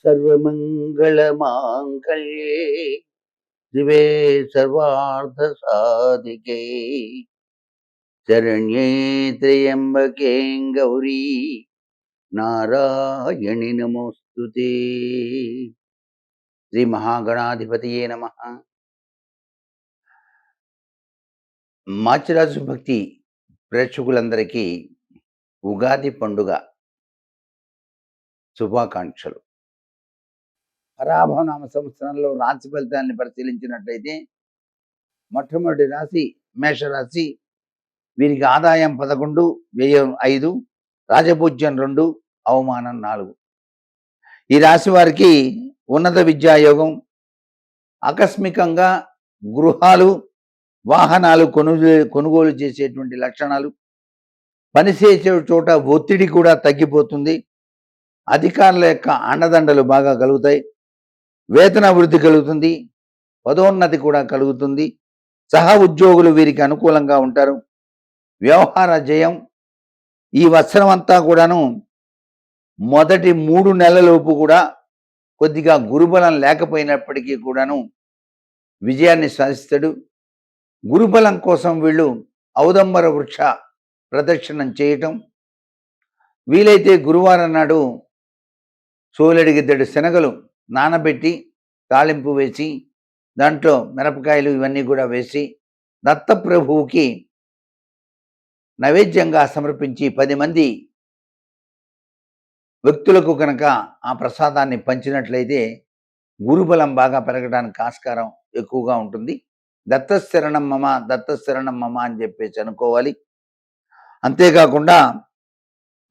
सर्वमङ्गलमाङ्गल्ये शिवे सर्वार्थसाधिके शरण्ये त्र्यम्बके गौरी नारायणि नमोस्तुते। శ్రీ మహాగణాధిపతియే నమః. మాచిరాజు భక్తి ప్రేక్షకులందరికీ ఉగాది పండుగ శుభాకాంక్షలు. పరాభవనామ సంవత్సరంలో రాశి ఫలితాన్ని పరిశీలించినట్లయితే మొట్టమొదటి రాశి మేషరాశి. వీరికి ఆదాయం 11, వ్యయం 5, రాజపూజ్యం 2, అవమానం 4. ఈ రాశి వారికి ఉన్నత విద్యాయోగం, ఆకస్మికంగా గృహాలు వాహనాలు కొనుగోలు చేసేటువంటి లక్షణాలు, పనిచేసే చోట ఒత్తిడి కూడా తగ్గిపోతుంది, అధికారుల యొక్క అండదండలు బాగా కలుగుతాయి, వేతన వృద్ధి కలుగుతుంది, పదోన్నతి కూడా కలుగుతుంది, సహ ఉద్యోగులు వీరికి అనుకూలంగా ఉంటారు, వ్యవహార జయం. ఈ వత్సరం అంతా కూడాను మొదటి 3 నెలలలోపు కూడా కొద్దిగా గురుబలం లేకపోయినప్పటికీ కూడాను విజయాన్ని సాధిస్తాడు. గురుబలం కోసం వీళ్ళు ఔదంబర వృక్ష ప్రదక్షిణం చేయటం, వీలైతే గురువారం నాడు సోలెడిగిద్దడు శనగలు నానబెట్టి తాళింపు వేసి దాంట్లో మిరపకాయలు ఇవన్నీ కూడా వేసి దత్తప్రభువుకి నైవేద్యంగా సమర్పించి 10 మంది వ్యక్తులకు కనుక ఆ ప్రసాదాన్ని పంచినట్లయితే గురుబలం బాగా పెరగడానికి ఆస్కారం ఎక్కువగా ఉంటుంది. దత్తశరణం మమ, దత్తశరణం మమ అని చెప్పేసి అనుకోవాలి. అంతేకాకుండా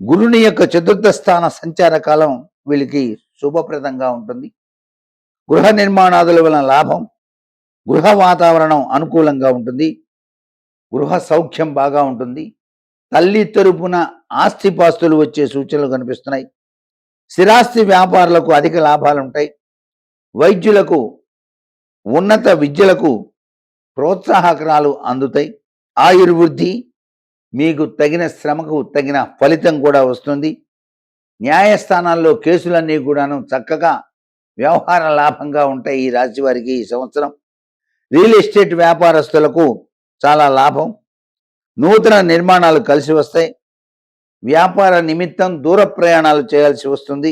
గురుని యొక్క చతుర్థ స్థాన సంచార కాలం వీళ్ళకి శుభప్రదంగా ఉంటుంది. గృహ నిర్మాణాదుల వలన లాభం, గృహ వాతావరణం అనుకూలంగా ఉంటుంది, గృహ సౌఖ్యం బాగా ఉంటుంది, తల్లి తరపున ఆస్తిపాస్తులు వచ్చే సూచనలు కనిపిస్తున్నాయి, స్థిరాస్తి వ్యాపారులకు అధిక లాభాలు ఉంటాయి, వైద్యులకు ఉన్నత విద్యలకు ప్రోత్సాహకరాలు అందుతాయి, ఆయుర్వృద్ధి, మీకు తగిన శ్రమకు తగిన ఫలితం కూడా వస్తుంది, న్యాయస్థానాల్లో కేసులన్నీ కూడాను చక్కగా వ్యవహార లాభంగా ఉంటాయి. ఈ రాశి వారికి ఈ సంవత్సరం రియల్ ఎస్టేట్ వ్యాపారస్తులకు చాలా లాభం, నూతన నిర్మాణాలు కలిసి వస్తాయి, వ్యాపార నిమిత్తం దూర ప్రయాణాలు చేయాల్సి వస్తుంది,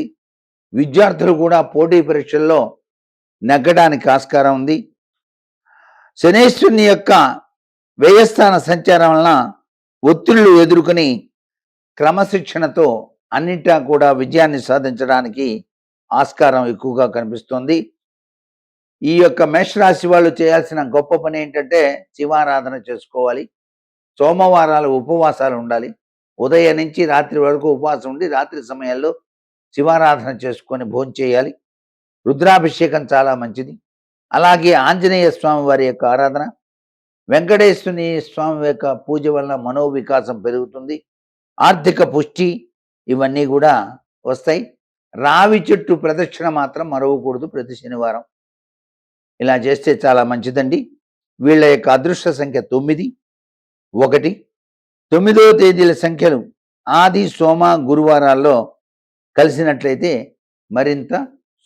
విద్యార్థులు కూడా పోటీ పరీక్షల్లో నెగ్గడానికి ఆస్కారం ఉంది. శనేశ్వరుని యొక్క వ్యయస్థాన సంచారం వలన ఒత్తిళ్లు ఎదుర్కొని క్రమశిక్షణతో అన్నింటా కూడా విజయాన్ని సాధించడానికి ఆస్కారం ఎక్కువగా కనిపిస్తుంది. ఈ యొక్క మేషరాశి వాళ్ళు చేయాల్సిన గొప్ప పని ఏంటంటే శివారాధన చేసుకోవాలి. సోమవారాలు ఉపవాసాలు ఉండాలి. ఉదయం నుంచి రాత్రి వరకు ఉపవాసం ఉండి రాత్రి సమయంలో శివారాధన చేసుకొని భోంచేయాలి. రుద్రాభిషేకం చాలా మంచిది. అలాగే ఆంజనేయ స్వామి వారి యొక్క ఆరాధన, వెంకటేశ్వరుని స్వామి యొక్క పూజ వలన మనోవికాసం పెరుగుతుంది, ఆర్థిక పుష్టి ఇవన్నీ కూడా వస్తాయి. రావి చెట్టు ప్రదక్షిణ మాత్రం మరవకూడదు ప్రతి శనివారం. ఇలా చేస్తే చాలా మంచిదండి. వీళ్ళ యొక్క అదృష్ట సంఖ్య 9, 1, 9వ తేదీల సంఖ్యలు ఆది, సోమ, గురువారాల్లో కలిసినట్లయితే మరింత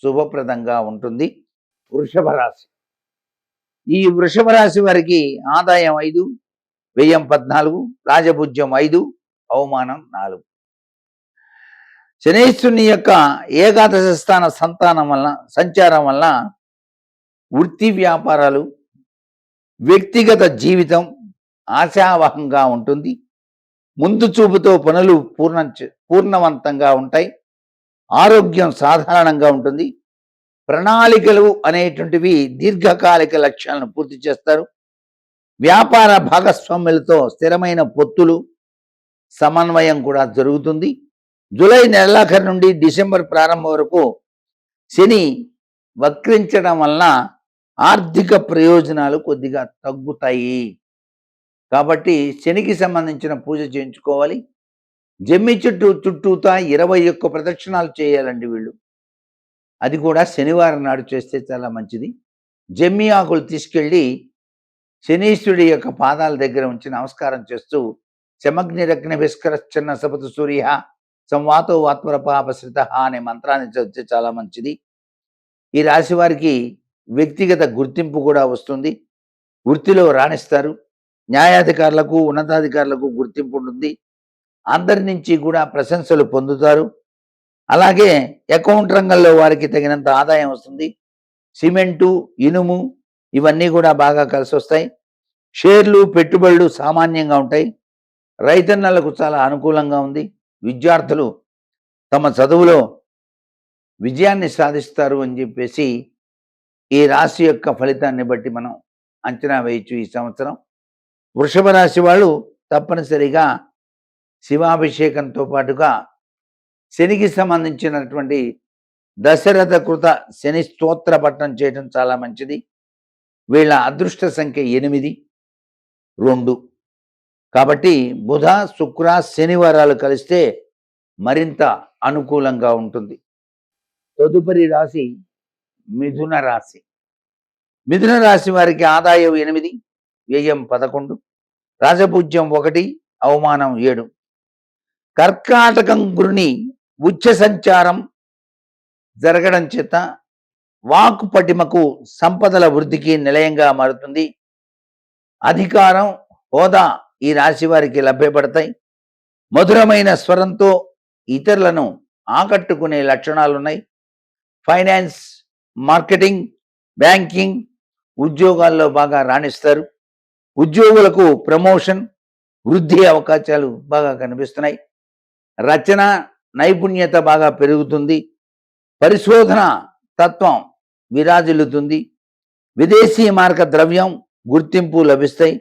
శుభప్రదంగా ఉంటుంది. వృషభ రాశి. ఈ వృషభ రాశి వారికి ఆదాయం 5, వ్యయం 14, రాజపూజ్యం 5, అవమానం 4. శనేశ్వరుని యొక్క ఏకాదశ స్థాన సంచారం వలన వృత్తి వ్యాపారాలు, వ్యక్తిగత జీవితం ఆశావహంగా ఉంటుంది, ముందు చూపుతో పనులు పూర్ణవంతంగా ఉంటాయి, ఆరోగ్యం సాధారణంగా ఉంటుంది, ప్రణాళికలు అనేటువంటివి దీర్ఘకాలిక లక్ష్యాలను పూర్తి చేస్తారు, వ్యాపార భాగస్వాములతో స్థిరమైన పొత్తులు సమన్వయం కూడా జరుగుతుంది. జూలై నెలాఖరు నుండి డిసెంబర్ ప్రారంభం వరకు శని వక్రించడం వలన ఆర్థిక ప్రయోజనాలు కొద్దిగా తగ్గుతాయి. కాబట్టి శనికి సంబంధించిన పూజ చేయించుకోవాలి. జమ్మి చుట్టూతా 21 ప్రదక్షిణాలు చేయాలండి వీళ్ళు. అది కూడా శనివారం నాడు చేస్తే చాలా మంచిది. జమ్మి ఆకులు తీసుకెళ్ళి శనీశ్వరుడి యొక్క పాదాల దగ్గర ఉంచి నమస్కారం చేస్తూ చమగ్నిరగ్ని విస్కరశ్చన్న సపతు సూర్య సంవాతో వాత్మర పాపశ్రిత అనే మంత్రాన్ని చదివితే చాలా మంచిది. ఈ రాశి వారికి వ్యక్తిగత గుర్తింపు కూడా వస్తుంది. వృత్తిలో రాణిస్తారు. న్యాయాధికారులకు, ఉన్నతాధికారులకు గుర్తింపు ఉంటుంది. అందరి నుంచి కూడా ప్రశంసలు పొందుతారు. అలాగే అకౌంట్ రంగంలో వారికి తగినంత ఆదాయం వస్తుంది. సిమెంటు, ఇనుము ఇవన్నీ కూడా బాగా కలిసొస్తాయి. షేర్లు, పెట్టుబడులు సామాన్యంగా ఉంటాయి. రైతన్నలకు చాలా అనుకూలంగా ఉంది. విద్యార్థులు తమ చదువులో విజయాన్ని సాధిస్తారు అని చెప్పేసి ఈ రాశి యొక్క ఫలితాన్ని బట్టి మనం అంచనా వేయచ్చు. ఈ సంవత్సరం వృషభ రాశి వాళ్ళు తప్పనిసరిగా శివాభిషేకంతో పాటుగా శనికి సంబంధించినటువంటి దశరథ కృత శని స్తోత్ర పఠనం చేయడం చాలా మంచిది. వీళ్ళ అదృష్ట సంఖ్య 8, 2. కాబట్టి బుధ, శుక్ర, శనివారాలు కలిస్తే మరింత అనుకూలంగా ఉంటుంది. తదుపరి రాశి మిథున రాశి. మిథున రాశి వారికి ఆదాయం 8, వ్యయం 11, రాజపూజ్యం 1, అవమానం 7. కర్కాటకం గురుని ఉచ్చ సంచారం జరగడం చేత వాక్ పటిమకు, సంపదల వృద్ధికి నిలయంగా మారుతుంది. అధికారం, హోదా ఈ రాశి వారికి లభ్యపడతాయి. మధురమైన స్వరంతో ఇతరులను ఆకట్టుకునే లక్షణాలున్నాయి. ఫైనాన్స్, మార్కెటింగ్, బ్యాంకింగ్ ఉద్యోగాల్లో బాగా రాణిస్తారు. ఉద్యోగులకు ప్రమోషన్, వృద్ధి అవకాశాలు బాగా కనిపిస్తున్నాయి. రచన నైపుణ్యత బాగా పెరుగుతుంది. పరిశోధన తత్వం విరాజిల్లుతుంది. విదేశీ మార్గ ద్రవ్యం, గుర్తింపు లభిస్తాయి.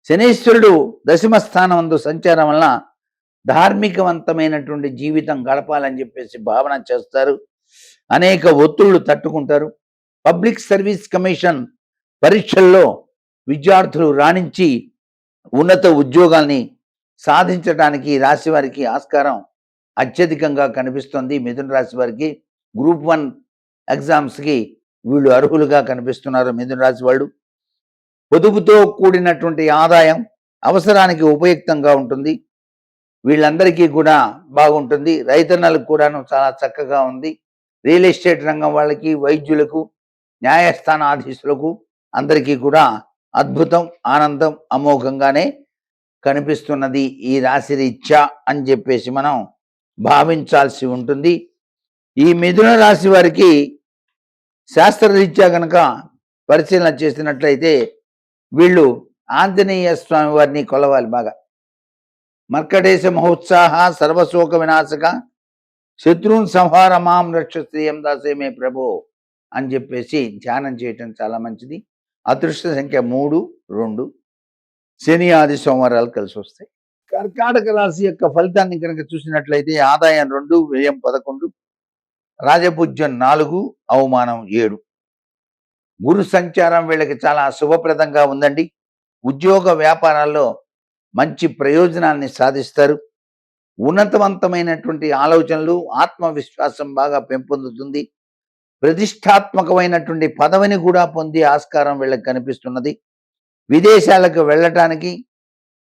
శనీశ్వరుడు దశమ స్థానం సంచారం వలన ధార్మికవంతమైనటువంటి జీవితం గడపాలని చెప్పేసి భావన చేస్తారు. అనేక ఒత్తిళ్లు తట్టుకుంటారు. పబ్లిక్ సర్వీస్ కమిషన్ పరీక్షల్లో విద్యార్థులు రాణించి ఉన్నత ఉద్యోగాల్ని సాధించడానికి రాశి వారికి ఆస్కారం అత్యధికంగా కనిపిస్తుంది. మిథున రాశి వారికి గ్రూప్ 1 ఎగ్జామ్స్కి వీళ్ళు అర్హులుగా కనిపిస్తున్నారు. మిథున రాశి వాళ్ళు పొదుపుతో కూడినటువంటి ఆదాయం అవసరానికి ఉపయుక్తంగా ఉంటుంది. వీళ్ళందరికీ కూడా బాగుంటుంది. రైతన్నలకు కూడాను చాలా చక్కగా ఉంది. రియల్ ఎస్టేట్ రంగం వాళ్ళకి, వైద్యులకు, న్యాయస్థానాధీశులకు అందరికీ కూడా అద్భుతం, ఆనందం అమోఘంగానే కనిపిస్తున్నది ఈ రాశి రీత్యా అని చెప్పేసి మనం భావించాల్సి ఉంటుంది. ఈ మిథున రాశి వారికి శాస్త్రరీత్యా కనుక పరిశీలన చేసినట్లయితే వీళ్ళు ఆంజనేయ స్వామి వారిని కొలవాలి బాగా. మర్కటేశ మహోత్సాహ సర్వశోక వినాశక శత్రున్ సంహార మాం రక్ష శ్రీయం దాసే మే ప్రభో అని చెప్పేసి ధ్యానం చేయటం చాలా మంచిది. అదృష్ట సంఖ్య 3, 2. శని, ఆది, సోమవారాలు కలిసి వస్తాయి. కర్కాటక రాశి యొక్క ఫలితాన్ని కనుక చూసినట్లయితే ఆదాయం 2, వ్యయం 11, రాజపూజ్యం 4, అవమానం 7. గురు సంచారం వీళ్ళకి చాలా శుభప్రదంగా ఉందండి. ఉద్యోగ వ్యాపారాల్లో మంచి ప్రయోజనాన్ని సాధిస్తారు. ఉన్నతవంతమైనటువంటి ఆలోచనలు, ఆత్మవిశ్వాసం బాగా పెంపొందుతుంది. ప్రతిష్టాత్మకమైనటువంటి పదవిని కూడా పొందే ఆస్కారం వీళ్ళకి కనిపిస్తున్నది. విదేశాలకు వెళ్ళటానికి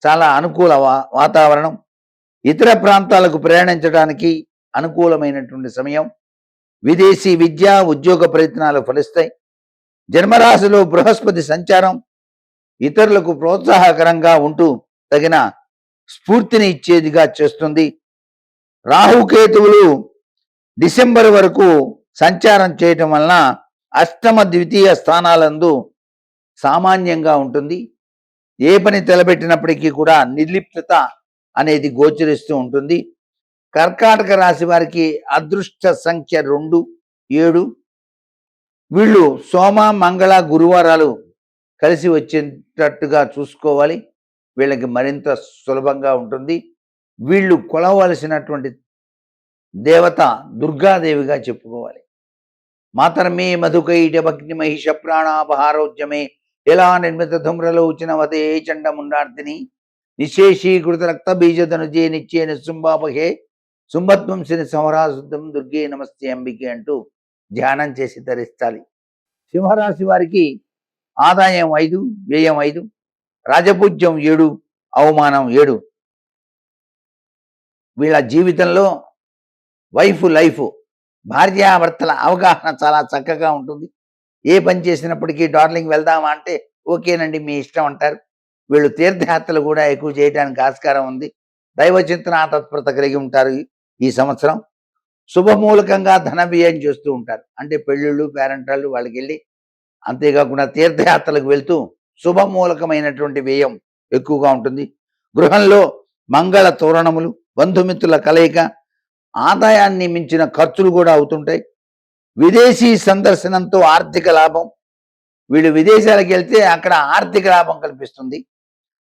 చాలా అనుకూల వాతావరణం. ఇతర ప్రాంతాలకు ప్రయాణించడానికి అనుకూలమైనటువంటి సమయం. విదేశీ విద్య, ఉద్యోగ ప్రయత్నాలు ఫలిస్తాయి. జన్మరాశిలో బృహస్పతి సంచారం ఇతరులకు ప్రోత్సాహకరంగా ఉంటూ తగిన స్ఫూర్తిని ఇచ్చేదిగా చేస్తుంది. రాహుకేతువులు డిసెంబర్ వరకు సంచారం చేయటం వలన అష్టమ, ద్వితీయ స్థానాలందు సామాన్యంగా ఉంటుంది. ఏ పని తలపెట్టినప్పటికీ కూడా నిర్లిప్తత అనేది గోచరిస్తూ ఉంటుంది. కర్కాటక రాశి వారికి అదృష్ట సంఖ్య 2, 7. వీళ్ళు సోమ, మంగళ, గురువారాలు కలిసి వచ్చేటట్టుగా చూసుకోవాలి. వీళ్ళకి మరింత సులభంగా ఉంటుంది. వీళ్ళు కొలవలసినటువంటి దేవత దుర్గాదేవిగా చెప్పుకోవాలి. మాతర్మే మధుకైట భగ్ని మహిష ప్రాణాపహారోద్యమే ఎలా నిర్మిత ధూమ్రలోచన వదే చండముండార్తిని నిశేషీకృత రక్త బీజధనుజే నిత్యే నిశుంభాపహే శుంభత్వం శని సంహరాశుద్ధం దుర్గే నమస్తే అంబికే అంటూ ధ్యానం చేసి ధరించాలి. సింహరాశి వారికి ఆదాయం 5, వ్యయం 5, రాజపూజ్యం 7, అవమానం 7. వీళ్ళ జీవితంలో లైఫ్ భార్యాభర్తల అవగాహన చాలా చక్కగా ఉంటుంది. ఏ పని చేసినప్పటికీ డార్లింగ్ వెళ్దామా అంటే ఓకేనండి మీ ఇష్టం అంటారు. వీళ్ళు తీర్థయాత్రలు కూడా ఎక్కువ చేయడానికి ఆస్కారం ఉంది. దైవ చింతన తత్పరత కలిగి ఉంటారు ఈ సంవత్సరం. శుభమూలకంగా ధన వ్యయం చేస్తూ ఉంటారు. అంటే పెళ్ళిళ్ళు పేరంటాళ్ళు వాళ్ళకి వెళ్ళి, అంతేకాకుండా తీర్థయాత్రలకు వెళ్తూ శుభమూలకమైనటువంటి వ్యయం ఎక్కువగా ఉంటుంది. గృహంలో మంగళ తోరణములు, బంధుమిత్రుల కలయిక, ఆదాయాన్ని మించిన ఖర్చులు కూడా అవుతుంటాయి. విదేశీ సందర్శనంతో ఆర్థిక లాభం. వీళ్ళు విదేశాలకు వెళ్తే అక్కడ ఆర్థిక లాభం కల్పిస్తుంది.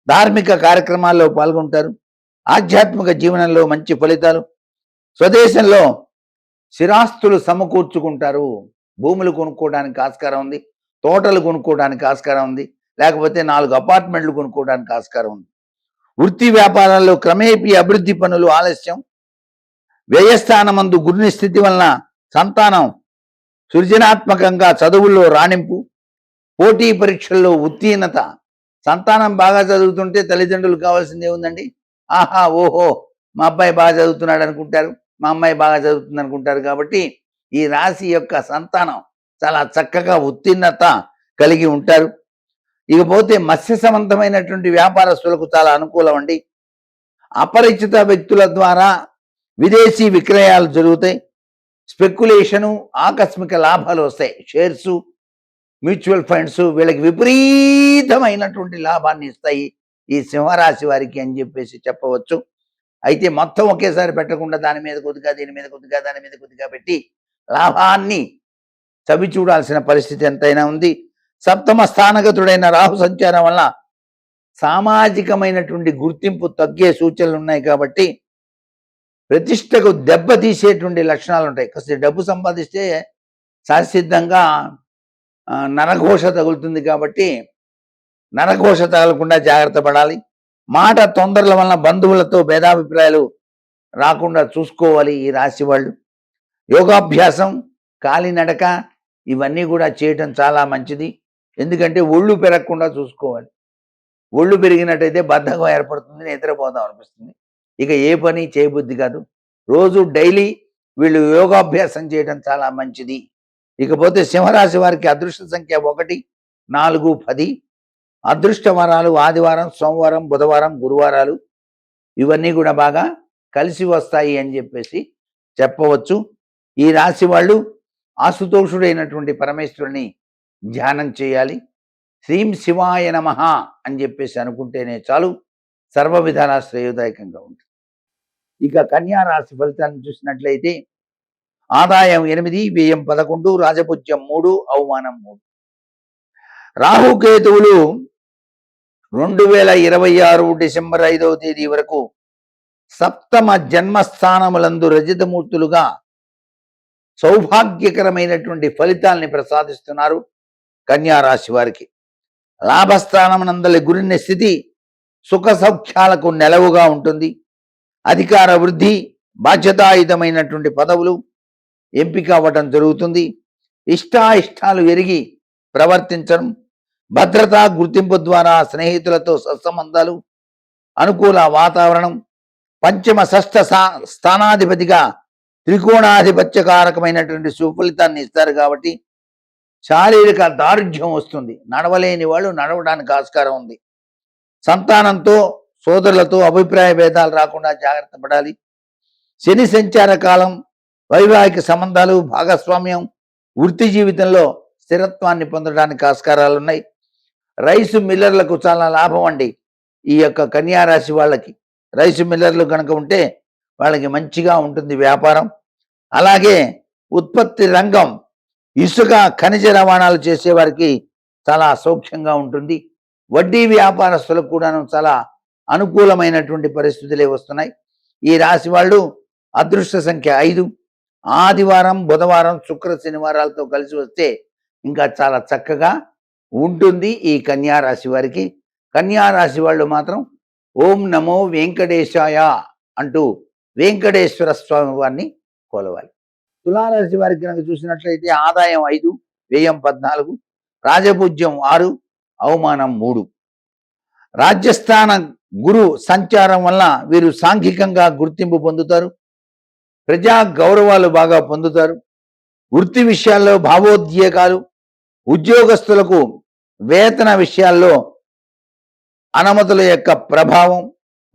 ధార్మిక కార్యక్రమాల్లో పాల్గొంటారు. ఆధ్యాత్మిక జీవనంలో మంచి ఫలితాలు. స్వదేశంలో స్థిరాస్తులు సమకూర్చుకుంటారు. భూములు కొనుక్కోవడానికి ఆస్కారం ఉంది. తోటలు కొనుక్కోవడానికి ఆస్కారం ఉంది. లేకపోతే 4 అపార్ట్మెంట్లు కొనుక్కోవడానికి ఆస్కారం ఉంది. వృత్తి వ్యాపారాల్లో క్రమేపీ అభివృద్ధి పనులు ఆలస్యం. వ్యయస్థానమందు గురుని స్థితి వలన సంతానం సృజనాత్మకంగా చదువుల్లో రాణింపు. పోటీ పరీక్షల్లో ఉత్తీర్ణత. సంతానం బాగా చదువుతుంటే తల్లిదండ్రులు కావాల్సింది ఏముందండి? ఆహా ఓహో మా అబ్బాయి బాగా చదువుతున్నాడు అనుకుంటారు, మా అమ్మాయి బాగా చదువుతుంది అనుకుంటారు. కాబట్టి ఈ రాశి యొక్క సంతానం చాలా చక్కగా ఉత్తీర్ణత కలిగి ఉంటారు. ఇకపోతే మత్స్య సంబంధమైనటువంటి వ్యాపారస్తులకు చాలా అనుకూలం అండి. అపరిచిత వ్యక్తుల ద్వారా విదేశీ విక్రయాలు జరుగుతాయి. స్పెక్యులేషను, ఆకస్మిక లాభాలు వస్తాయి. షేర్సు, మ్యూచువల్ ఫండ్స్ వీళ్ళకి విపరీతమైనటువంటి లాభాన్ని ఇస్తాయి ఈ సింహరాశి వారికి అని చెప్పేసి చెప్పవచ్చు. అయితే మొత్తం ఒకేసారి పెట్టకుండా దాని మీద కొద్దిగా, దీని మీద కొద్దిగా, దాని మీద కొద్దిగా పెట్టి లాభాన్ని చవి చూడాల్సిన పరిస్థితి ఎంతైనా ఉంది. సప్తమ స్థానగతుడైన రాహు సంచారం వల్ల సామాజికమైనటువంటి గుర్తింపు తగ్గే సూచనలు ఉన్నాయి. కాబట్టి ప్రతిష్టకు దెబ్బ తీసేటువంటి లక్షణాలు ఉంటాయి. కాస్త డబ్బు సంపాదిస్తే సహసిద్ధంగా నరఘోష తగులుతుంది. కాబట్టి నరఘోష తగలకుండా జాగ్రత్త పడాలి. మాట తొందరల వలన బంధువులతో భేదాభిప్రాయాలు రాకుండా చూసుకోవాలి ఈ రాశి వాళ్ళు. యోగాభ్యాసం, కాలినడక ఇవన్నీ కూడా చేయటం చాలా మంచిది. ఎందుకంటే ఒళ్ళు పెరగకుండా చూసుకోవాలి. ఒళ్ళు పెరిగినట్టయితే బద్ధకం ఏర్పడుతుంది, నిద్రపోదాం అనిపిస్తుంది. ఇక ఏ పని చేయబుద్ధి కాదు. రోజు డైలీ వీళ్ళు యోగాభ్యాసం చేయడం చాలా మంచిది. ఇకపోతే సింహరాశి వారికి అదృష్ట సంఖ్య 1, 4, 10. అదృష్ట వారాలు ఆదివారం, సోమవారం, బుధవారం, గురువారాలు. ఇవన్నీ కూడా బాగా కలిసి వస్తాయి అని చెప్పేసి చెప్పవచ్చు. ఈ రాశి వాళ్ళు ఆశుతోషుడైనటువంటి పరమేశ్వరుని ధ్యానం చేయాలి. శ్రీం శివాయ నమః అని చెప్పేసి అనుకుంటేనే చాలు, సర్వ విధాల శ్రేయోదాయకంగా ఉంటుంది. ఇక కన్యా రాశి ఫలితాన్ని చూసినట్లయితే ఆదాయం 8, వ్యయం 11, రాజపూజ్యం 3, అవమానం 3. రాహుకేతువులు 2026 డిసెంబర్ 5వ తేదీ వరకు సప్తమ జన్మస్థానములందు రజితమూర్తులుగా సౌభాగ్యకరమైనటువంటి ఫలితాల్ని ప్రసాదిస్తున్నారు కన్యా రాశి వారికి. లాభస్థానమునందలి గురిని స్థితి సుఖ సౌఖ్యాలకు నెలవుగా ఉంటుంది. అధికార వృద్ధి, బాధ్యతాయుతమైనటువంటి పదవులు ఎంపిక అవ్వటం జరుగుతుంది. ఇష్టాయిష్టాలు ఎరిగి ప్రవర్తించడం, భద్రతా గుర్తింపు ద్వారా స్నేహితులతో సత్సంబంధాలు, అనుకూల వాతావరణం. పంచమ షష్ఠ స్థానాధిపతిగా త్రికోణాధిపత్యకారకమైనటువంటి సుఫలితాన్ని ఇస్తారు. కాబట్టి శారీరక దారుఢ్యం వస్తుంది. నడవలేని వాళ్ళు నడవడానికి ఆస్కారం ఉంది. సంతానంతో, సోదరులతో అభిప్రాయ భేదాలు రాకుండా జాగ్రత్త పడాలి. శని సంచార కాలం, వైవాహిక సంబంధాలు, భాగస్వామ్యం, వృత్తి జీవితంలో స్థిరత్వాన్ని పొందడానికి ఆస్కారాలు ఉన్నాయి. రైసు మిల్లర్లకు చాలా లాభం అండి. ఈ యొక్క కన్యా రాశి వాళ్ళకి రైసు మిల్లర్లు కనుక ఉంటే వాళ్ళకి మంచిగా ఉంటుంది వ్యాపారం. అలాగే ఉత్పత్తి రంగం, ఇసుక ఖనిజ రవాణాలు చేసేవారికి చాలా సౌఖ్యంగా ఉంటుంది. వడ్డీ వ్యాపారస్తులకు కూడాను చాలా అనుకూలమైనటువంటి పరిస్థితులే వస్తున్నాయి. ఈ రాశి వాళ్ళు అదృష్ట సంఖ్య 5. ఆదివారం, బుధవారం, శుక్ర, శనివారాలతో కలిసి వస్తే ఇంకా చాలా చక్కగా ఉంటుంది ఈ కన్యా రాశి వారికి. కన్యా రాశి వాళ్ళు మాత్రం ఓం నమో వెంకటేశాయ అంటూ వెంకటేశ్వర స్వామి వారిని కొలవాలి. తులారాశి వారికి కనుక చూసినట్లయితే ఆదాయం 5, వ్యయం 14, రాజపూజ్యం 6, అవమానం 3. రాజ్యస్థాన గురు సంచారం వల్ల వీరు సాంఘికంగా గుర్తింపు పొందుతారు. ప్రజా గౌరవాలు బాగా పొందుతారు. వృత్తి విషయాల్లో భావోద్వేగాలు, ఉద్యోగస్తులకు వేతన విషయాల్లో అనుమతుల యొక్క ప్రభావం,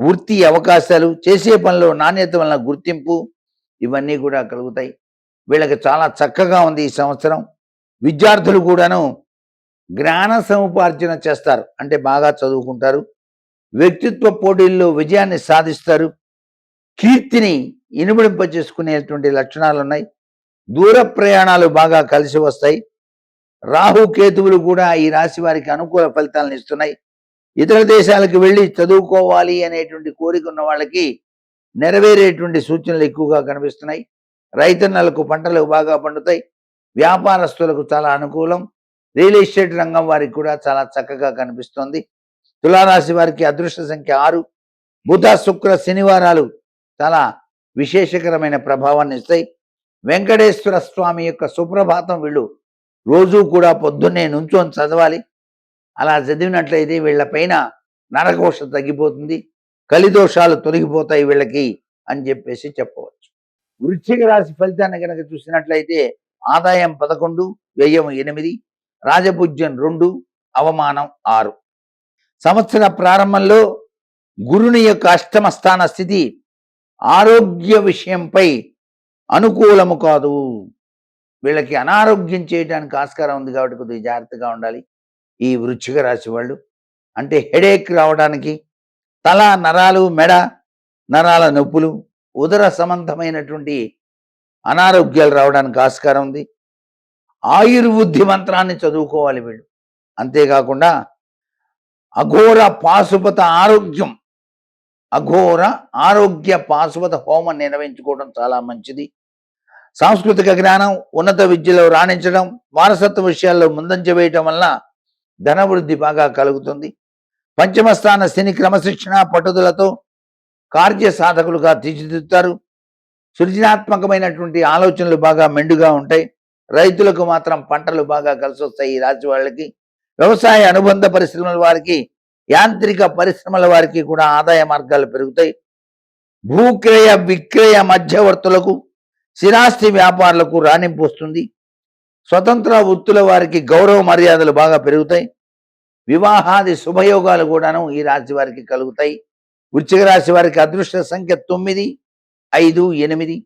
వృత్తి అవకాశాలు, చేసే పనిలో నాణ్యత వలన గుర్తింపు, ఇవన్నీ కూడా కలుగుతాయి. వీళ్ళకి చాలా చక్కగా ఉంది ఈ సంవత్సరం. విద్యార్థులు కూడాను జ్ఞాన సముపార్జన చేస్తారు, అంటే బాగా చదువుకుంటారు. వ్యక్తిత్వ పోటీల్లో విజయాన్ని సాధిస్తారు. కీర్తిని ఇనుమడింపచేసుకునేటువంటి లక్షణాలు ఉన్నాయి. దూర ప్రయాణాలు బాగా కలిసి వస్తాయి. రాహు కేతువులు కూడా ఈ రాశి వారికి అనుకూల ఫలితాలను ఇస్తున్నాయి. ఇతర దేశాలకు వెళ్ళి చదువుకోవాలి అనేటువంటి కోరిక ఉన్న వాళ్ళకి నెరవేరేటువంటి సూచనలు ఎక్కువగా కనిపిస్తున్నాయి. రైతన్నలకు పంటలు బాగా పండుతాయి. వ్యాపారస్తులకు చాలా అనుకూలం. రియల్ ఎస్టేట్ రంగం వారికి కూడా చాలా చక్కగా కనిపిస్తోంది. తులారాశి వారికి అదృష్ట సంఖ్య 6. బుధ శుక్ర శనివారాలు చాలా విశేషకరమైన ప్రభావాన్ని ఇస్తాయి. వెంకటేశ్వర స్వామి యొక్క సుప్రభాతం వీళ్ళు రోజు కూడా పొద్దున్నే నుంచొని చదవాలి. అలా చదివినట్లయితే వీళ్ళ పైన నరఘోష తగ్గిపోతుంది, కలిదోషాలు తొలగిపోతాయి వీళ్ళకి అని చెప్పేసి చెప్పవచ్చు. వృశ్చిక రాశి ఫలితాన్ని కనుక చూసినట్లయితే ఆదాయం 11, వ్యయం 8, రాజపూజ్యం 2, అవమానం 6. సంవత్సర ప్రారంభంలో గురుని యొక్క అష్టమ స్థాన స్థితి ఆరోగ్య విషయంపై అనుకూలము కాదు. వీళ్ళకి అనారోగ్యం చేయడానికి ఆస్కారం ఉంది కాబట్టి కొద్దిగా జాగ్రత్తగా ఉండాలి ఈ వృశ్చిక రాశి వాళ్ళు. అంటే హెడేక్ రావడానికి, తల నరాలు, మెడ నరాల నొప్పులు, ఉదర సంబంధమైనటువంటి అనారోగ్యాలు రావడానికి ఆస్కారం ఉంది. ఆయుర్వృద్ధి మంత్రాన్ని చదువుకోవాలి వీళ్ళు. అంతేకాకుండా అఘోర పాశుపత ఆరోగ్యం, అఘోర ఆరోగ్య పాశుపత హోమం నిర్వహించుకోవడం చాలా మంచిది. సాంస్కృతిక జ్ఞానం, ఉన్నత విద్యలో రాణించడం, వారసత్వ విషయాల్లో ముందంజ వేయటం వలన ధనవృద్ధి బాగా కలుగుతుంది. పంచమ స్థాన శని క్రమశిక్షణ పట్టుదలతో కార్య సాధకులుగా తీర్చిదిద్దుతారు. సృజనాత్మకమైనటువంటి ఆలోచనలు బాగా మెండుగా ఉంటాయి. రైతులకు మాత్రం పంటలు బాగా కలిసి వస్తాయి ఈ రాశి వాళ్ళకి. వ్యవసాయ అనుబంధ పరిశ్రమల వారికి, యాంత్రిక పరిశ్రమల వారికి కూడా ఆదాయ మార్గాలు పెరుగుతాయి. భూక్రయ విక్రయ మధ్యవర్తులకు, స్థిరాస్తి వ్యాపారులకు రాణింపు వస్తుంది. స్వతంత్ర వృత్తుల వారికి గౌరవ మర్యాదలు బాగా పెరుగుతాయి. వివాహాది శుభయోగాలు కూడాను ఈ రాశి వారికి కలుగుతాయి. వృశ్చిక రాశి వారికి అదృష్ట సంఖ్య 9, 5, 8.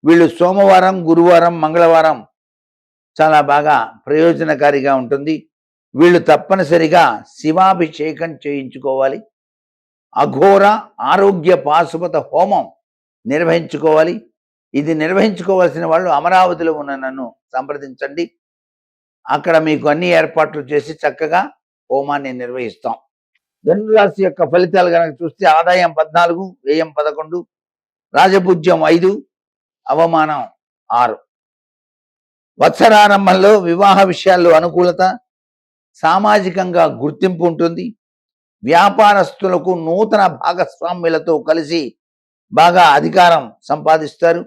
వీళ్ళు సోమవారం, గురువారం, మంగళవారం చాలా బాగా ప్రయోజనకారిగా ఉంటుంది. వీళ్ళు తప్పనిసరిగా శివాభిషేకం చేయించుకోవాలి. అఘోర ఆరోగ్య పాశుపత హోమం నిర్వహించుకోవాలి. ఇది నిర్వహించుకోవాల్సిన వాళ్ళు అమరావతిలో ఉన్న నన్ను సంప్రదించండి. అక్కడ మీకు అన్ని ఏర్పాట్లు చేసి చక్కగా హోమాన్ని నిర్వహిస్తాం. ధనురాశి యొక్క ఫలితాలు కనుక చూస్తే ఆదాయం 14, వ్యయం 11, రాజపూజ్యం 5, అవమానం 6. వత్సరారంభంలో వివాహ విషయాల్లో అనుకూలత, సామాజికంగా గుర్తింపు ఉంటుంది. వ్యాపారస్తులకు నూతన భాగస్వామ్యులతో కలిసి బాగా అధికారం సంపాదిస్తారు.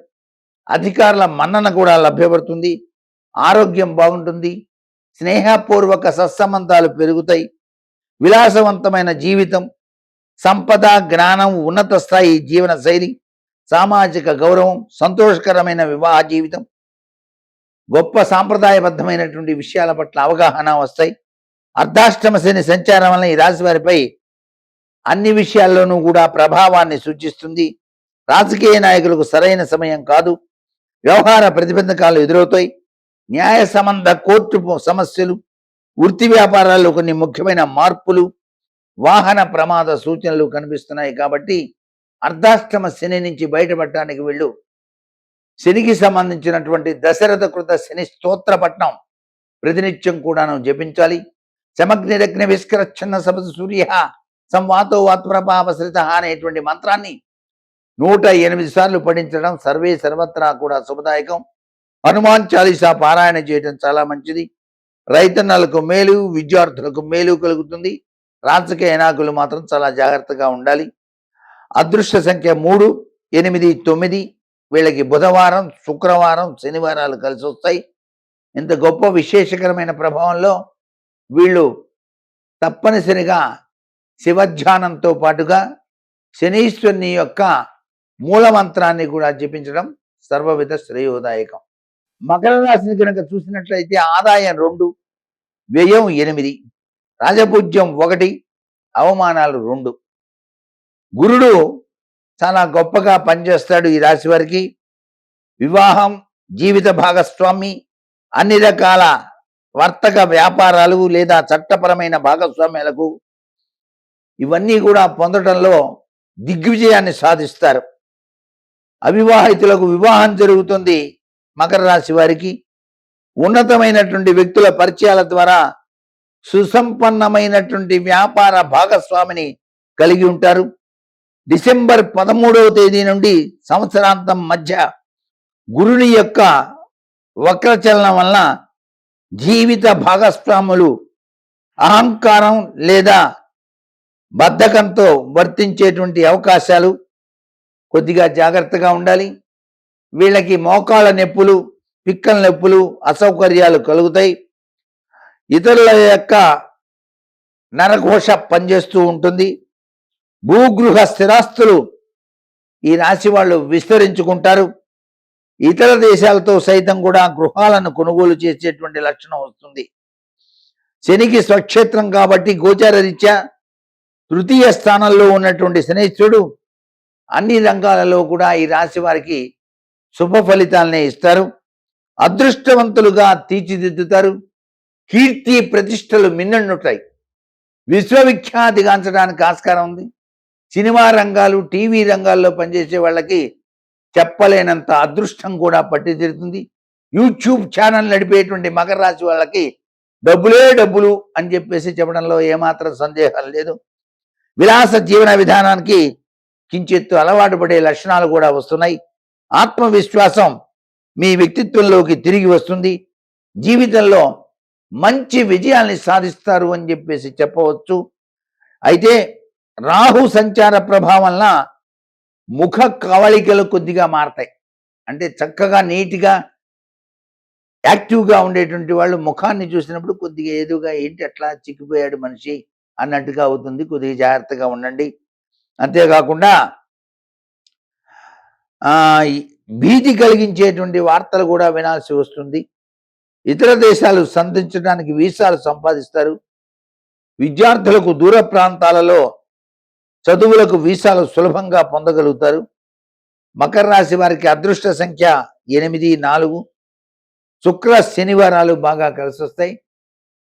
అధికారుల మన్నన కూడా లభ్యపడుతుంది. ఆరోగ్యం బాగుంటుంది. స్నేహపూర్వక సత్సంబంధాలు పెరుగుతాయి. విలాసవంతమైన జీవితం, సంపద, జ్ఞానం, ఉన్నత స్థాయి జీవన శైలి, సామాజిక గౌరవం, సంతోషకరమైన వివాహ జీవితం, గొప్ప సాంప్రదాయబద్ధమైనటువంటి విషయాల పట్ల అవగాహన వస్తాయి. అర్ధాష్టమ శని సంచారం వలన ఈ రాశి వారిపై అన్ని విషయాల్లోనూ కూడా ప్రభావాన్ని సూచిస్తుంది. రాజకీయ నాయకులకు సరైన సమయం కాదు. వ్యవహార ప్రతిబంధకాలు ఎదురవుతాయి. న్యాయ సంబంధ కోర్టు సమస్యలు, వృత్తి వ్యాపారాల్లో కొన్ని ముఖ్యమైన మార్పులు, వాహన ప్రమాద సూచనలు కనిపిస్తున్నాయి. కాబట్టి అర్ధాష్టమ శని నుంచి బయటపడటానికి వీళ్ళు శనికి సంబంధించినటువంటి దశరథ కృత శని స్తోత్ర పఠనం ప్రతినిత్యం కూడాను జపించాలి. సమగ్నిరగ్ని విస్కరచ్ఛన్న సపద సూర్య సంవాతో వాత్ప్రపాపశ్రిత అనేటువంటి మంత్రాన్ని 108 సార్లు పఠించడం సర్వే సర్వత్రా కూడా శుభదాయకం. హనుమాన్ చాలీసా పారాయణ చేయడం చాలా మంచిది. రైతన్నలకు మేలు, విద్యార్థులకు మేలు కలుగుతుంది. రాజకీయ నాయకులు మాత్రం చాలా జాగ్రత్తగా ఉండాలి. అదృష్ట సంఖ్య 3, 8, 9. వీళ్ళకి బుధవారం, శుక్రవారం, శనివారాలు కలిసి వస్తాయి. ఇంత గొప్ప విశేషకరమైన ప్రభావంలో వీళ్ళు తప్పనిసరిగా శివధ్యానంతో పాటుగా శనీశ్వరుని యొక్క మూలమంత్రాన్ని కూడా జపించడం సర్వవిధ శ్రేయోదాయకం. మకర రాశిని కనుక చూసినట్లయితే ఆదాయం 2, వ్యయం 8, రాజపూజ్యం 1, అవమానాలు 2. గురుడు చాలా గొప్పగా పనిచేస్తాడు ఈ రాశి వారికి. వివాహం, జీవిత భాగస్వామి, అన్ని రకాల వర్తక వ్యాపారాలు లేదా చట్టపరమైన భాగస్వామ్యాలకు ఇవన్నీ కూడా పొందడంలో దిగ్విజయాన్ని సాధిస్తారు. అవివాహితులకు వివాహం జరుగుతుంది. మకర రాశి వారికి ఉన్నతమైనటువంటి వ్యక్తుల పరిచయాల ద్వారా సుసంపన్నమైనటువంటి వ్యాపార భాగస్వామిని కలిగి ఉంటారు. డిసెంబర్ 13వ తేదీ నుండి సంవత్సరాంతం మధ్య గురుని యొక్క వక్రచలనం వలన జీవిత భాగస్వాములు అహంకారం లేదా బద్ధకంతో వర్తించేటువంటి అవకాశాలు, కొద్దిగా జాగ్రత్తగా ఉండాలి. వీళ్ళకి మోకాళ్ళ నొప్పులు, పిక్కల నొప్పులు, అసౌకర్యాలు కలుగుతాయి. ఇతరుల యొక్క నరఘోష పనిచేస్తూ ఉంటుంది. భూగృహ స్థిరాస్తులు ఈ రాశి వాళ్ళు విస్తరించుకుంటారు. ఇతర దేశాలతో సైతం కూడా గృహాలను కొనుగోలు చేసేటువంటి లక్షణం వస్తుంది. శనికి స్వక్షేత్రం కాబట్టి గోచార రీత్యా తృతీయ స్థానంలో ఉన్నటువంటి శనీశ్వరుడు అన్ని రంగాలలో కూడా ఈ రాశి వారికి శుభ ఫలితాలనే ఇస్తారు. అదృష్టవంతులుగా తీర్చిదిద్దుతారు. కీర్తి ప్రతిష్టలు మిన్నన్నుతాయి. విశ్వవిఖ్యాతిగాంచడానికి ఆస్కారం ఉంది. సినిమా రంగాలు, టీవీ రంగాల్లో పనిచేసే వాళ్ళకి చెప్పలేనంత అదృష్టం కూడా పట్టి తీరుతుంది. యూట్యూబ్ ఛానల్ నడిపేటువంటి మకర రాశి వాళ్ళకి డబ్బులే డబ్బులు అని చెప్పేసి చెప్పడంలో ఏమాత్రం సందేహం లేదు. విలాస జీవన విధానానికి కించెత్తు అలవాటు పడే లక్షణాలు కూడా వస్తున్నాయి. ఆత్మవిశ్వాసం మీ వ్యక్తిత్వంలోకి తిరిగి వస్తుంది. జీవితంలో మంచి విజయాల్ని సాధిస్తారు అని చెప్పేసి చెప్పవచ్చు. అయితే రాహు సంచార ప్రభావం వలన ముఖ కవళికలు కొద్దిగా మారతాయి. అంటే చక్కగా నీట్గా యాక్టివ్గా ఉండేటువంటి వాళ్ళు ముఖాన్ని చూసినప్పుడు కొద్దిగా ఏదుగా ఏంటి అట్లా చిక్కిపోయాడు మనిషి అన్నట్టుగా అవుతుంది. కొద్దిగా జాగ్రత్తగా ఉండండి. అంతేకాకుండా భీతి కలిగించేటువంటి వార్తలు కూడా వినాల్సి వస్తుంది. ఇతర దేశాలు సంధించడానికి వీసాలు సంపాదిస్తారు. విద్యార్థులకు దూర ప్రాంతాలలో చదువులకు వీసాలు సులభంగా పొందగలుగుతారు. మకర రాశి వారికి అదృష్ట సంఖ్య 8, 4. శుక్ర శనివారాలు బాగా కలిసి వస్తాయి.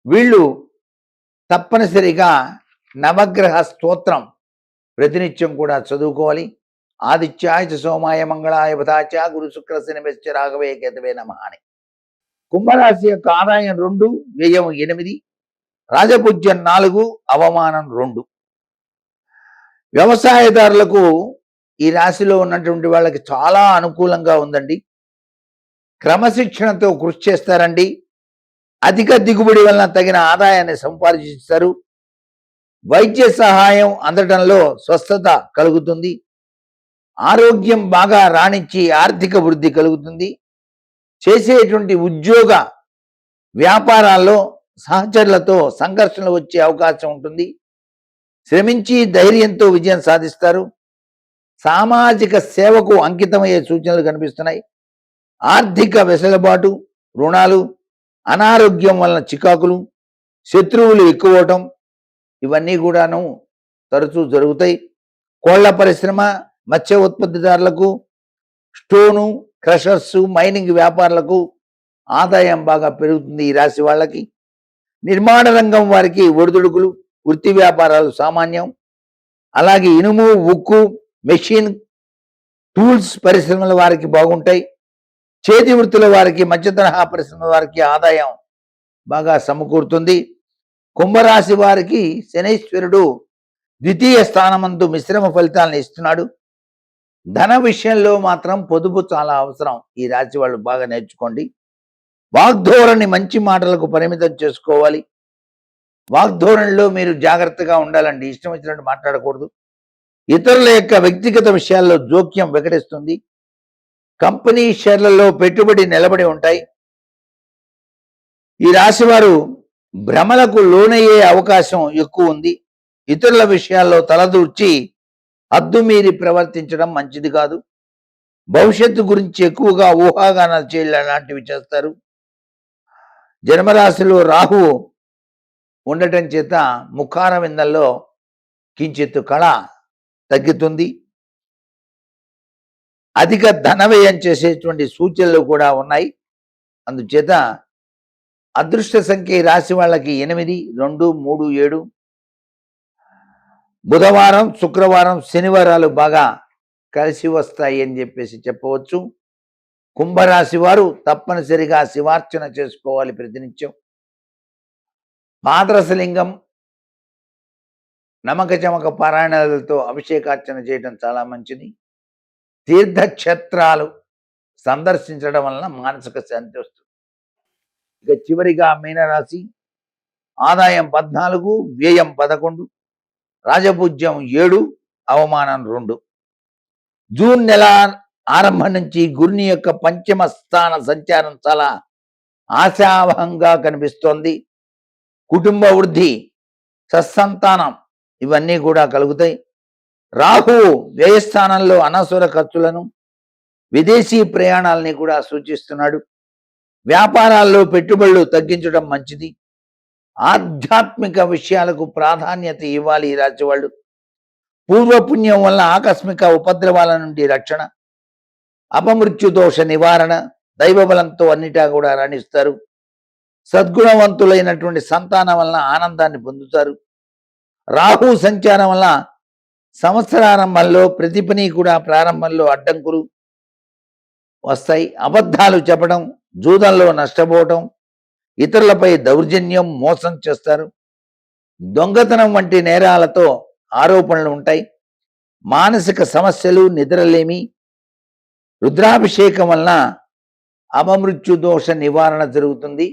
వీళ్ళు తప్పనిసరిగా నవగ్రహ స్తోత్రం ప్రతినిత్యం కూడా చదువుకోవాలి. ఆదిత్యాయ చ సోమాయ మంగళాయ బుధాయ చ గురు శుక్ర శనిశ్చ రాఘవే కేతవే నమః అని. కుంభరాశి యొక్క ఆదాయం 2, వ్యయం 8, రాజపూజ్యం 4, అవమానం 2. వ్యవసాయదారులకు ఈ రాశిలో ఉన్నటువంటి వాళ్ళకి చాలా అనుకూలంగా ఉందండి. క్రమశిక్షణతో కృషి చేస్తారండి. అధిక దిగుబడి వలన తగిన ఆదాయాన్ని సంపాదిస్తారు. వైద్య సహాయం అందడంలో స్వస్థత కలుగుతుంది. ఆరోగ్యం బాగా రాణించి ఆర్థిక వృద్ధి కలుగుతుంది. చేసేటువంటి ఉద్యోగ వ్యాపారాల్లో సహచరులతో సంఘర్షణలు వచ్చే అవకాశం ఉంటుంది. శ్రమించి ధైర్యంతో విజయం సాధిస్తారు. సామాజిక సేవకు అంకితమయ్యే సూచనలు కనిపిస్తున్నాయి. ఆర్థిక వెసులుబాటు, రుణాలు, అనారోగ్యం వలన చికాకులు, శత్రువులు ఎక్కువవటం ఇవన్నీ కూడాను తరచూ జరుగుతాయి. కోళ్ల పరిశ్రమ, మత్స్య ఉత్పత్తిదారులకు, స్టోను, క్రషర్స్, మైనింగ్ వ్యాపారులకు ఆదాయం బాగా పెరుగుతుంది. ఈ రాశి వాళ్ళకి నిర్మాణ రంగం వారికి ఒడిదుడుకులు, వృత్తి వ్యాపారాలు సామాన్యం. అలాగే ఇనుము, ఉక్కు, మెషిన్, టూల్స్ పరిశ్రమల వారికి బాగుంటాయి. చేతి వృత్తుల వారికి, మధ్య తరహా పరిశ్రమల వారికి ఆదాయం బాగా సమకూరుతుంది. కుంభరాశి వారికి శనీశ్వరుడు ద్వితీయ స్థానమందు మిశ్రమ ఫలితాలను ఇస్తున్నాడు. ధన విషయంలో మాత్రం పొదుపు చాలా అవసరం. ఈ రాశి వాళ్ళు బాగా నేర్చుకోండి. వాగ్ధోరణి మంచి మాటలకు పరిమితం చేసుకోవాలి. వాగ్ధోరణిలో మీరు జాగ్రత్తగా ఉండాలండి. ఇష్టం వచ్చినట్టు మాట్లాడకూడదు. ఇతరుల యొక్క వ్యక్తిగత విషయాల్లో జోక్యం వికటిస్తుంది. కంపెనీ షేర్లలో పెట్టుబడి నిలబడి ఉంటాయి. ఈ రాశి వారు భ్రమలకు లోనయ్యే అవకాశం ఎక్కువ ఉంది. ఇతరుల విషయాల్లో తలదూర్చి హద్దుమీరి ప్రవర్తించడం మంచిది కాదు. భవిష్యత్తు గురించి ఎక్కువగా ఊహాగానాలు చేయడం లాంటివి చేస్తారు. జన్మరాశిలో రాహువు ఉండటం చేత ముఖార విందల్లో కించిత్తు కళ తగ్గుతుంది. అధిక ధన వ్యయం చేసేటువంటి సూచనలు కూడా ఉన్నాయి. అందుచేత అదృష్ట సంఖ్య ఈ రాశి వాళ్ళకి 8, 2, 3, 7. బుధవారం, శుక్రవారం, శనివారాలు బాగా కలిసి వస్తాయి అని చెప్పేసి చెప్పవచ్చు. కుంభరాశి వారు తప్పనిసరిగా శివార్చన చేసుకోవాలి ప్రతినిత్యం. పాదరసలింగం, నమక చమక పారాయణాలతో అభిషేకార్చన చేయడం చాలా మంచిది. తీర్థక్షేత్రాలు సందర్శించడం వలన మానసిక శాంతి వస్తుంది. ఇక చివరిగా మీనరాశి, ఆదాయం 14, వ్యయం 11, రాజపూజ్యం 7, అవమానం 2. జూన్ నెల ఆరంభం నుంచి గురుని యొక్క పంచమ స్థాన సంచారం చాలా ఆశావహంగా కనిపిస్తోంది. కుటుంబ వృద్ధి, సత్సంతానం ఇవన్నీ కూడా కలుగుతాయి. రాహువు వ్యయస్థానంలో అనవసర ఖర్చులను, విదేశీ ప్రయాణాలని కూడా సూచిస్తున్నాడు. వ్యాపారాల్లో పెట్టుబడులు తగ్గించడం మంచిది. ఆధ్యాత్మిక విషయాలకు ప్రాధాన్యత ఇవ్వాలి ఈ రాశి వాళ్ళు. పూర్వపుణ్యం వల్ల ఆకస్మిక ఉపద్రవాల నుండి రక్షణ, అపమృత్యు దోష నివారణ, దైవబలంతో అన్నిటా కూడా రాణిస్తారు. సద్గుణవంతులైనటువంటి సంతానం వలన ఆనందాన్ని పొందుతారు. రాహు సంచారం వల్ల సంవత్సరారంభంలో ప్రతి పని కూడా ప్రారంభంలో అడ్డంకులు వస్తాయి. అబద్ధాలు చెప్పడం, జూదంలో నష్టపోవటం, ఇతరులపై దౌర్జన్యం, మోసం చేస్తారు. దొంగతనం వంటి నేరాలతో ఆరోపణలు ఉంటాయి. మానసిక సమస్యలు, నిద్రలేమి, రుద్రాభిషేకం వలన అపమృత్యు దోష నివారణ జరుగుతుంది.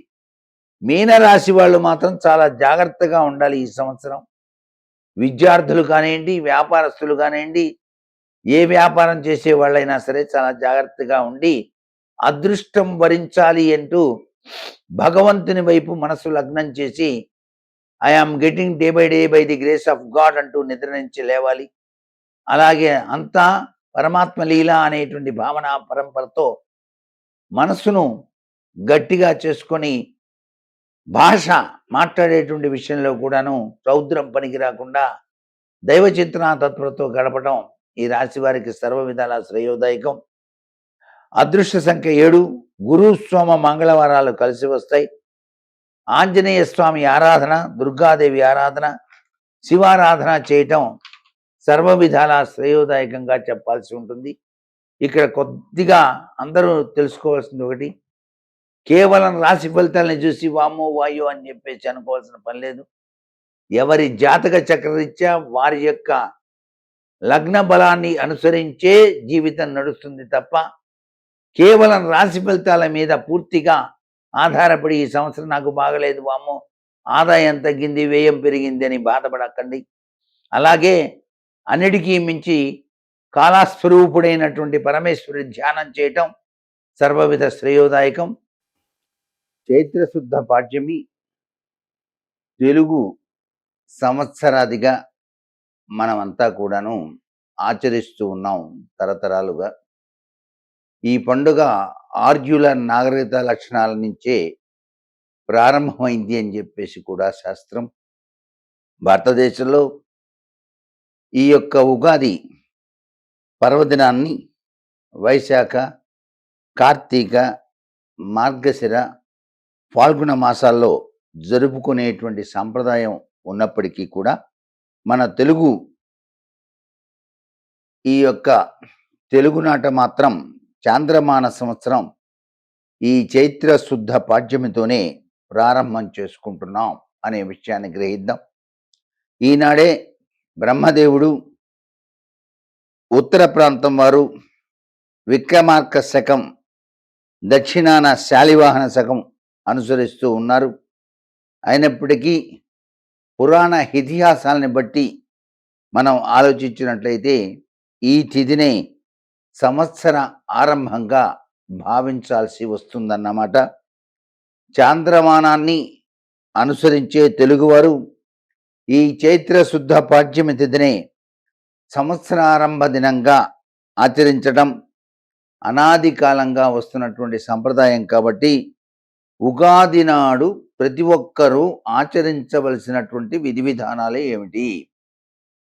మీనరాశి వాళ్ళు మాత్రం చాలా జాగ్రత్తగా ఉండాలి ఈ సంవత్సరం. విద్యార్థులు కానివ్వండి, వ్యాపారస్తులు కానివ్వండి, ఏ వ్యాపారం చేసే వాళ్ళైనా సరే చాలా జాగ్రత్తగా ఉండి అదృష్టం వరించాలి అంటూ భగవంతుని వైపు మనసు లగ్నం చేసి I am getting day by day by the grace of God అంటూ నిద్ర నుంచి లేవాలి. అలాగే అంతా పరమాత్మ లీల అనేటువంటి భావన పరంపరతో మనసును గట్టిగా చేసుకొని భాష మాట్లాడేటువంటి విషయంలో కూడాను రౌద్రం పనికి రాకుండా దైవ చింతనా తత్పరతో గడపడం ఈ రాశి వారికి సర్వ విధాల శ్రేయోదాయకం. అదృష్ట సంఖ్య 7, గురు, సోమ, మంగళవారాలు కలిసి వస్తాయి. ఆంజనేయ స్వామి ఆరాధన, దుర్గాదేవి ఆరాధన, శివారాధన చేయటం సర్వ విధాల శ్రేయోదాయకంగా చెప్పాల్సి ఉంటుంది. ఇక్కడ కొద్దిగా అందరూ తెలుసుకోవాల్సింది ఒకటి, కేవలం రాశి ఫలితాలని చూసి వామ్మో వాయో అని చెప్పేసి అనుకోవాల్సిన పని లేదు. ఎవరి జాతక చక్రరీత్యా వారి యొక్క లగ్న బలాన్ని అనుసరించే జీవితం నడుస్తుంది తప్ప కేవలం రాశి ఫలితాల మీద పూర్తిగా ఆధారపడి ఈ సంవత్సరం నాకు బాగలేదు వామ్మో, ఆదాయం తగ్గింది, వ్యయం పెరిగింది అని బాధపడకండి. అలాగే అన్నిటికీ మించి కాలస్వరూపుడైనటువంటి పరమేశ్వరి ధ్యానం చేయటం సర్వవిధ శ్రేయోదాయకం. చైత్రశుద్ధ పాడ్యమి తెలుగు సంవత్సరాదిగా మనమంతా కూడాను ఆచరిస్తూ ఉన్నాం తరతరాలుగా. ఈ పండుగ ఆర్యుల నాగరికత లక్షణాల నుంచే ప్రారంభమైంది అని చెప్పేసి కూడా శాస్త్రం. భారతదేశంలో ఈ యొక్క ఉగాది పర్వదినాన్ని వైశాఖ, కార్తీక, మార్గశిర, ఫాల్గుణ మాసాల్లో జరుపుకునేటువంటి సాంప్రదాయం ఉన్నప్పటికీ కూడా మన తెలుగు ఈ యొక్క తెలుగునాట మాత్రం చాంద్రమాన సంవత్సరం ఈ చైత్ర శుద్ధ పాడ్యమితోనే ప్రారంభం చేసుకుంటున్నాం అనే విషయాన్ని గ్రహిద్దాం. ఈనాడే బ్రహ్మదేవుడు ఉత్తర ప్రాంతం వారు విక్రమార్క శకం, దక్షిణాన శాలివాహన శకం అనుసరిస్తూ ఉన్నారు. అయినప్పటికీ పురాణ ఇతిహాసాలని బట్టి మనం ఆలోచించినట్లయితే ఈ తిథినే సంవత్సర ఆరంభంగా భావించాల్సి వస్తుందన్నమాట. చాంద్రమానాన్ని అనుసరించే తెలుగువారు ఈ చైత్ర శుద్ధ పాడ్యమి తిథినే సంవత్సరారంభ దినంగా ఆచరించడం, అనాది కాలంగా వస్తున్నటువంటి సంప్రదాయం కాబట్టి ఉగాది నాడు ప్రతి ఒక్కరూ ఆచరించవలసినటువంటి విధి విధానాలు ఏమిటి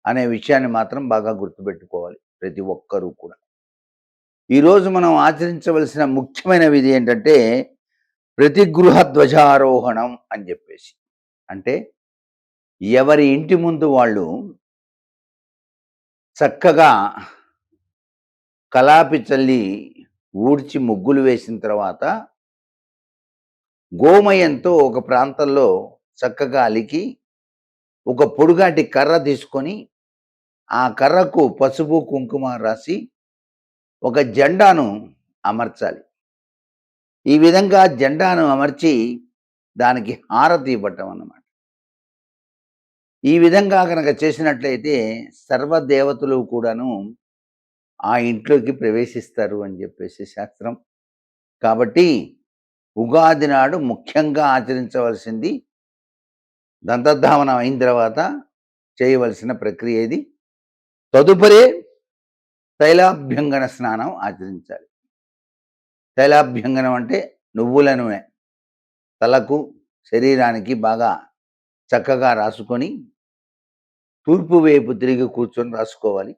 అనే విషయాన్ని మాత్రం బాగా గుర్తుపెట్టుకోవాలి ప్రతి ఒక్కరూ కూడా. ఈరోజు మనం ఆచరించవలసిన ముఖ్యమైన విధి ఏంటంటే ప్రతి గృహ ధ్వజారోహణం అని చెప్పేసి. అంటే ఎవరి ఇంటి ముందు వాళ్ళు చక్కగా కలాపి చల్లి ఊడ్చి ముగ్గులు వేసిన తర్వాత గోమయంతో ఒక ప్రాంతంలో చక్కగా అలికి ఒక పొడుగాటి కర్ర తీసుకొని ఆ కర్రకు పసుపు కుంకుమ రాసి ఒక జెండాను అమర్చాలి. ఈ విధంగా జెండాను అమర్చి దానికి హారతి ఇవ్వటం అన్నమాట. ఈ విధంగా కనుక చేసినట్లయితే సర్వదేవతలు కూడాను ఆ ఇంట్లోకి ప్రవేశిస్తారు అని చెప్పేసి శాస్త్రం. కాబట్టి ఉగాది నాడు ముఖ్యంగా ఆచరించవలసింది దంతధావనం అయిన తర్వాత చేయవలసిన ప్రక్రియ ఇది. తదుపరి తైలాభ్యంగన స్నానం ఆచరించాలి. తైలాభ్యంగనం అంటే నువ్వుల నూనె తలకు శరీరానికి బాగా చక్కగా రాసుకొని తూర్పు వైపు తిరిగి కూర్చొని రాసుకోవాలి.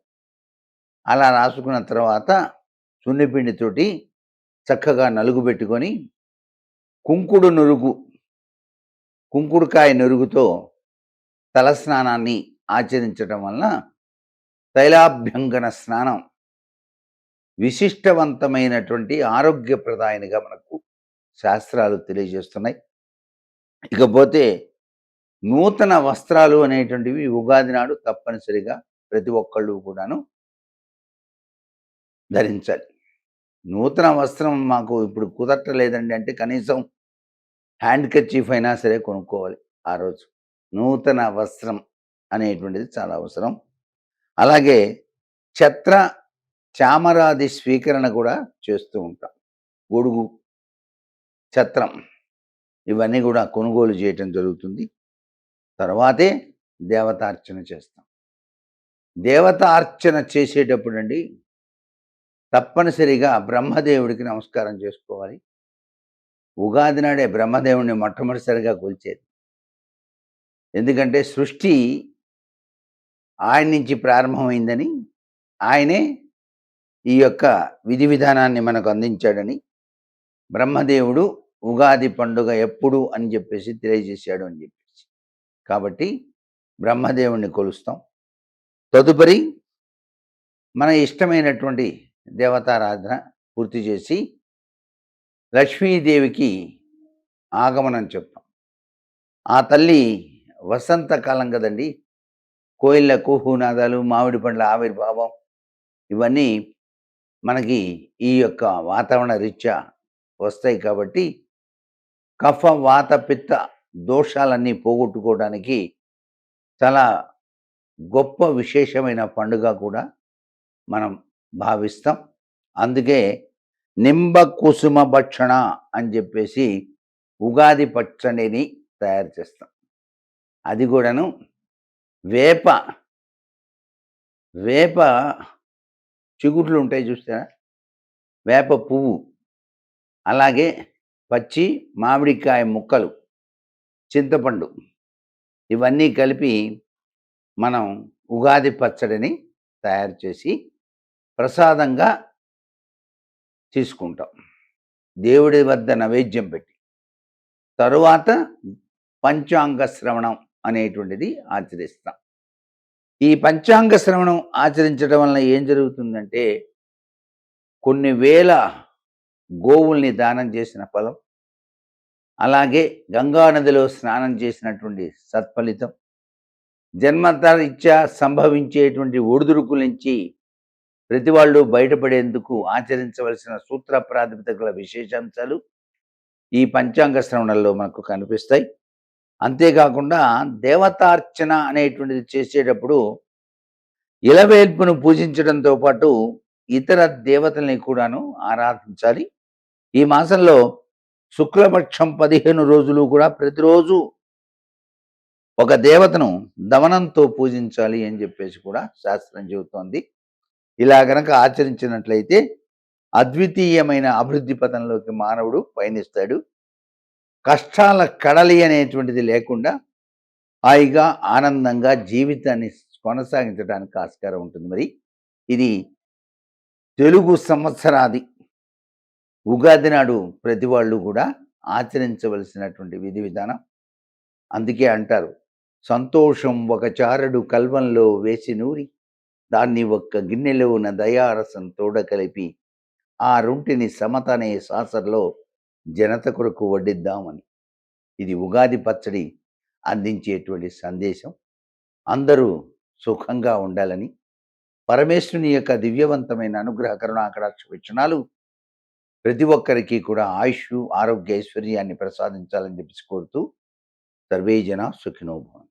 అలా రాసుకున్న తర్వాత సున్నిపిండితోటి చక్కగా నలుగు పెట్టుకొని కుంకుడుకాయ నురుగుతో తలస్నానాన్ని ఆచరించడం వలన తైలాభ్యంగన స్నానం విశిష్టవంతమైనటువంటి ఆరోగ్యప్రదాయనిగా మనకు శాస్త్రాలు తెలియజేస్తున్నాయి. ఇకపోతే నూతన వస్త్రాలు అనేటువంటివి ఉగాది నాడు తప్పనిసరిగా ప్రతి ఒక్కళ్ళు కూడాను ధరించాలి. నూతన వస్త్రం మాకు ఇప్పుడు కుదరట్లేదండి అంటే కనీసం హ్యాండ్ కర్చీఫ్ అయినా సరే కొనుక్కోవాలి. ఆ రోజు నూతన వస్త్రం అనేటువంటిది చాలా అవసరం. అలాగే ఛత్ర చామరాది స్వీకరణ కూడా చేస్తూ ఉంటాం. గొడుగు, ఛత్రం ఇవన్నీ కూడా కొనుగోలు చేయటం జరుగుతుంది. తర్వాతే దేవతార్చన చేస్తాం. దేవతార్చన చేసేటప్పుడు అండి తప్పనిసరిగా బ్రహ్మదేవుడికి నమస్కారం చేసుకోవాలి. ఉగాది నాడే బ్రహ్మదేవుడిని మొట్టమొదటిసారిగా కొలిచేది. ఎందుకంటే సృష్టి ఆయన నుంచి ప్రారంభమైందని, ఆయనే ఈ యొక్క విధి విధానాన్ని మనకు అందించాడని, బ్రహ్మదేవుడు ఉగాది పండుగ ఎప్పుడు అని చెప్పేసి తెలియజేశాడు అని చెప్పేసి. కాబట్టి బ్రహ్మదేవుడిని కొలుస్తాం. తదుపరి మన ఇష్టమైనటువంటి దేవతారాధన పూర్తి చేసి లక్ష్మీదేవికి ఆగమనం చెప్తాం. ఆ తల్లి వసంతకాలం కదండి, కోయిళ్ళ కుహునాదాలు, మామిడి పండ్ల ఆవిర్భావం ఇవన్నీ మనకి ఈ యొక్క వాతావరణ రీత్యా వస్తాయి. కాబట్టి కఫ వాత పిత్త దోషాలన్నీ పోగొట్టుకోవడానికి చాలా గొప్ప విశేషమైన పండుగ కూడా మనం భావిస్తాం. అందుకే నింబ కుసుమ భక్షణ అని చెప్పేసి ఉగాది పచ్చడిని తయారు చేస్తాం. అది కూడాను వేప చిగుర్లు ఉంటాయి చూస్తారా, వేప పువ్వు, అలాగే పచ్చి మామిడికాయ ముక్కలు, చింతపండు ఇవన్నీ కలిపి మనం ఉగాది పచ్చడిని తయారు చేసి ప్రసాదంగా తీసుకుంటాం. దేవుడి వద్ద నైవేద్యం పెట్టి తరువాత పంచాంగ శ్రవణం అనేటువంటిది ఆచరిస్తాం. ఈ పంచాంగ శ్రవణం ఆచరించడం వలన ఏం జరుగుతుందంటే కొన్ని వేల గోవుల్ని దానం చేసిన ఫలం, అలాగే గంగా నదిలో స్నానం చేసినటువంటి సత్ఫలితం, జన్మతరీత్యా సంభవించేటువంటి ఒడిదుడుకుల నుంచి ప్రతి వాళ్ళు బయటపడేందుకు ఆచరించవలసిన సూత్ర ప్రాతిపదికల విశేషాంశాలు ఈ పంచాంగ శ్రవణంలో మనకు కనిపిస్తాయి. అంతేకాకుండా దేవతార్చన అనేటువంటిది చేసేటప్పుడు ఇలవేల్పును పూజించడంతో పాటు ఇతర దేవతల్ని కూడాను ఆరాధించాలి. ఈ మాసంలో శుక్లపక్షం 15 రోజులు కూడా ప్రతిరోజు ఒక దేవతను దమనంతో పూజించాలి అని చెప్పేసి కూడా శాస్త్రం చెబుతోంది. ఇలా గనక ఆచరించినట్లయితే అద్వితీయమైన అభివృద్ధి పథంలోకి మానవుడు పయనిస్తాడు. కష్టాల కడలి అనేటువంటిది లేకుండా హాయిగా, ఆనందంగా జీవితాన్ని కొనసాగించడానికి ఆస్కారం ఉంటుంది మరి. ఇది తెలుగు సంవత్సరాది ఉగాది నాడు ప్రతి వాళ్ళు కూడా ఆచరించవలసినటువంటి విధి విధానం. అందుకే అంటారు, సంతోషం ఒక చారడు కల్వంలో వేసి నూరి, దాన్ని ఒక్క గిన్నెలోన దయారసం తోడ కలిపి, ఆ రొంటిని సమతనే సాసర్లో జనత కొరకు వడ్డిద్దామని. ఇది ఉగాది పచ్చడి అందించేటువంటి సందేశం. అందరూ సుఖంగా ఉండాలని, పరమేశ్వరుని యొక్క దివ్యవంతమైన అనుగ్రహ కరుణా కటాక్ష వీక్షణాలు ప్రతి ఒక్కరికి కూడా ఆయుష్, ఆరోగ్య, ఐశ్వర్యాన్ని ప్రసాదించాలని చెప్పేసి కోరుతూ, సర్వే జన సుఖినో భవంతు.